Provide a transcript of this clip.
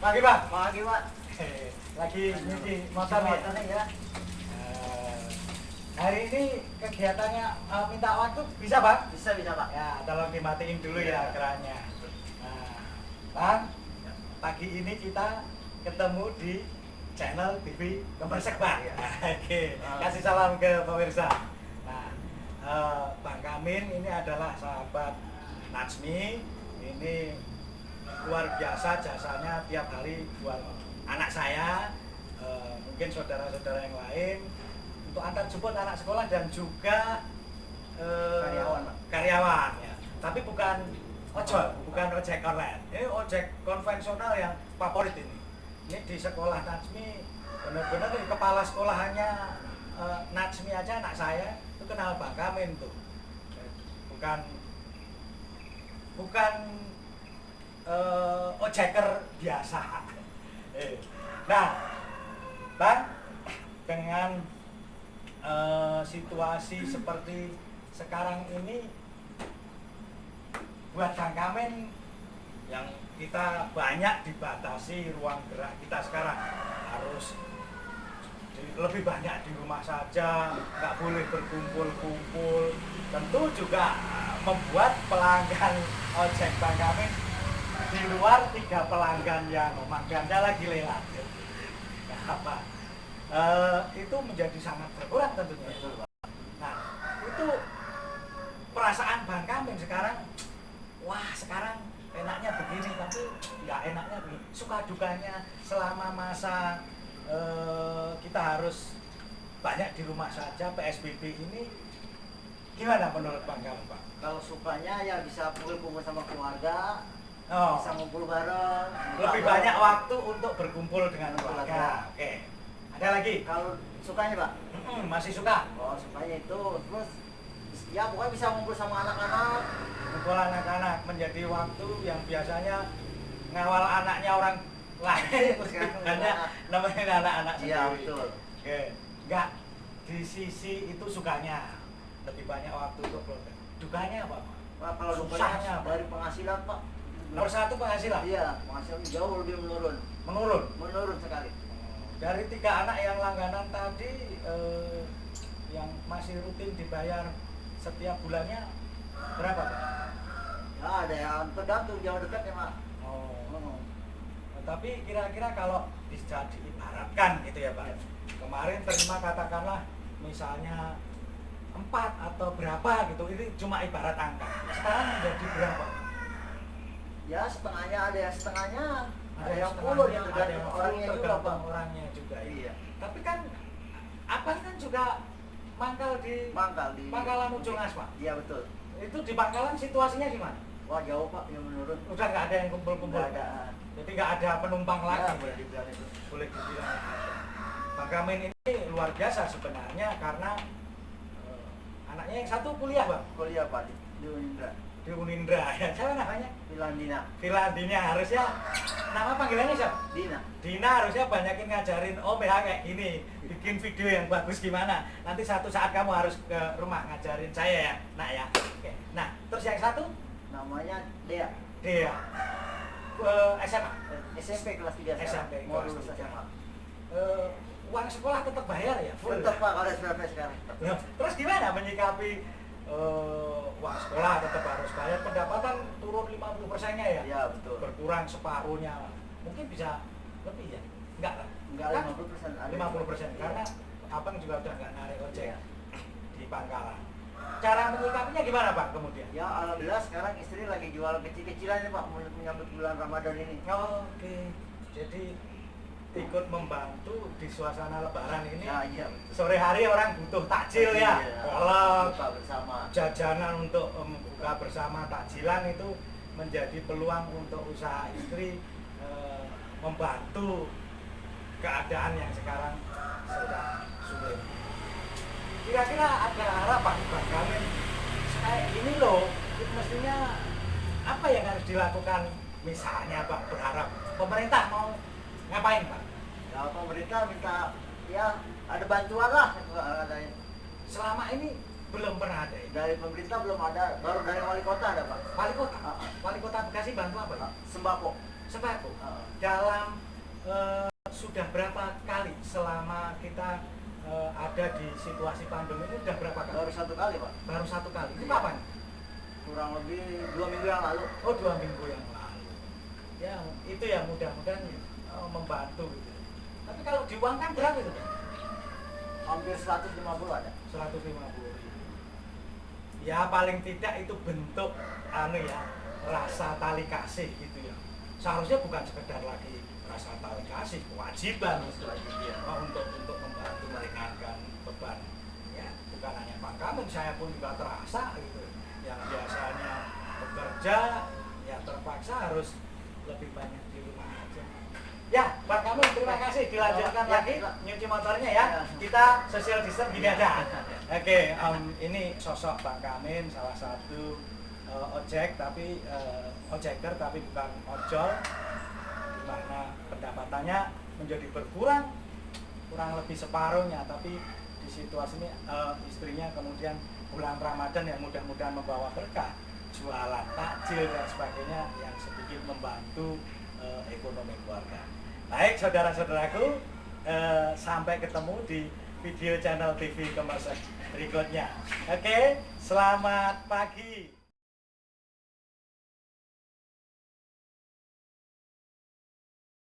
Pagi Pak. Pagi Pak. Lagi nyuci motor ya. Hari ini kegiatannya minta waktu bisa Pak? Bisa Pak. Ya, tolong dimatiin dulu ya kerannya. Nah, Bang, pagi ini kita ketemu di channel TV Gemersek Pak. Oke, kasih salam ke pemirsa. Nah, Bang Kamin ini adalah sahabat Najmi. Ini luar biasa jasanya tiap hari buat anak saya, mungkin saudara-saudara yang lain untuk antar jemput anak sekolah dan juga karyawan ya. Tapi bukan ojol, bukan ojek online. Ini ojek konvensional yang favorit ini. Ini di sekolah Najmi benar-benar nih, kepala sekolahannya Najmi aja anak saya itu kenal Bang Kamin tuh. Bukan ojeker biasa. Nah, Bang, dengan situasi seperti sekarang ini, buat Bang Kamin yang kita banyak dibatasi ruang gerak kita sekarang, harus lebih banyak di rumah saja, nggak boleh berkumpul-kumpul. Tentu juga membuat pelanggan ojek Bang Kamin di luar 3 pelanggan yang magannya lagi lewat. Nah, apa? Itu menjadi sangat berkurang tentunya. Nah, itu perasaan Bang Kamin sekarang, wah sekarang enaknya begini, tapi nggak enaknya begini. Suka dukanya selama masa kita harus banyak di rumah saja, PSBB ini gimana menurut Bang Kamin, Pak? Kalau sukanya ya bisa kumpul-kumpul sama keluarga, bisa ngumpul bareng. Lebih banyak waktu untuk berkumpul dengan keluarga. Oke. Ada lagi? Kalau sukanya Pak? Masih suka? Oh, sukanya itu terus ya pokoknya bisa ngumpul sama anak-anak. Ngumpul anak-anak menjadi waktu yang biasanya ngawal anaknya orang lain, hanya nemenin anak-anak sendiri. Iya betul. Oke. Enggak, di sisi itu sukanya lebih banyak waktu untuk keluarga. Dukanya apa, Pak? Pak, kalau Susahnya dukanya dari penghasilan Pak. Nomor 1 penghasilan? Iya, penghasilan jauh lebih menurun. Menurun? Menurun sekali. Dari 3 anak yang langganan tadi, yang masih rutin dibayar setiap bulannya berapa, Pak? Ya ada yang tergantung jauh dekat ya Pak. Tapi kira-kira kalau bisa diibaratkan gitu ya Pak, kemarin terima katakanlah misalnya 4 atau berapa gitu, ini cuma ibarat angka. Sekarang menjadi berapa? Ya setengahnya, ada yang setengahnya, ada yang setengahnya, full, yang ada tergantung yang orangnya juga Pak. orangnya juga. Iya. Tapi kan abang kan juga mangkal di Pangkalan Ujung As, Pak. Iya betul. Itu di Pangkalan situasinya gimana? Wah jauh Pak, yang menurun. Udah nggak ada yang kumpul-kumpul? Nggak ada. Jadi nggak ada penumpang Ya, lagi. boleh dibilang itu. Boleh dibilang. Bang Kamin ini luar biasa sebenarnya karena anaknya yang satu kuliah Bang. Kuliah Pak di Unindra. Di Unindra ya. Siapa namanya? Vilandina. Vilandina. Harusnya nama panggilannya siapa? Dina. Dina. Harusnya banyakin ngajarin Om ya kayak gini, bikin video yang bagus gimana. Nanti satu saat kamu harus ke rumah ngajarin saya ya, nak ya. Oke. Nah, terus yang satu Namanya Dea. dia SMA. SMP kelas 3 sekarang. SMP Mau kelas lulus 3. SMA. Uang sekolah tetap bayar ya? Full Tetap ya? Pak kalau SMP sekarang. Nah, terus gimana menyikapi uang sekolah tetap harus bayar, pendapatan turun 50%-nya ya? Iya betul. Berkurang separuhnya. Mungkin bisa lebih ya? Enggak lah. Enggak Kan 50%. 50% Iya. karena abang juga udah nggak narik ojek Iya. di Pangkalan. Cara menyikapinya gimana Bang kemudian? Ya alhamdulillah sekarang istri lagi jual kecil-kecilan nih Pak menyambut bulan Ramadan ini. Oke. Jadi ikut membantu di suasana lebaran ini. Ya iya betul. Sore hari orang butuh takjil ya. Kolak, buka bersama. jajanan untuk buka bersama, takjilan itu menjadi peluang untuk usaha istri membantu keadaan yang sekarang sedang sulit. Kira-kira ada harapan Bang Kamin kayak ini loh, mestinya apa yang harus dilakukan? Misalnya Pak berharap pemerintah mau ngapain Pak? Ya pemerintah minta ya ada bantuan lah. Selama ini belum pernah ada ya? Dari pemerintah belum ada, baru dari wali kota ada Pak. Wali kota? Wali kota Bekasi bantu apa ya? Sembako. Sembako? dalam sudah berapa kali selama kita ada di situasi pandemi ini, udah berapa kali? Baru 1 kali, Pak. Baru 1 kali. Itu kapan? Kurang lebih 2 minggu yang lalu. Oh, 2 minggu yang lalu. Ya, itu ya mudah-mudahan membantu gitu. Tapi kalau diuangkan berapa itu? Hampir 150 ada. 150. Ya paling tidak itu bentuk rasa tali kasih gitu ya. Seharusnya bukan sekedar lagi rasa tali kasih, kewajiban untuk membantu meringankan beban. Ya, bukan hanya Pak Kamil, saya pun juga terasa gitu. Yang biasanya bekerja ya terpaksa harus lebih banyak di rumah aja. Ya, Pak Kamil, terima kasih. Dilanjutkan lagi nyuci motornya ya. Kita social distance gini aja. Oke, ini sosok Pak Kamil, salah satu ojek tapi ojeker tapi bukan ojol, di mana pendapatannya menjadi berkurang kurang lebih separuhnya, tapi di situasi ini istrinya kemudian bulan Ramadan yang mudah-mudahan membawa berkah, jualan takjil dan sebagainya yang sedikit membantu ekonomi keluarga. Baik saudara-saudaraku, sampai ketemu di video channel TV Komersial berikutnya. Oke, selamat pagi.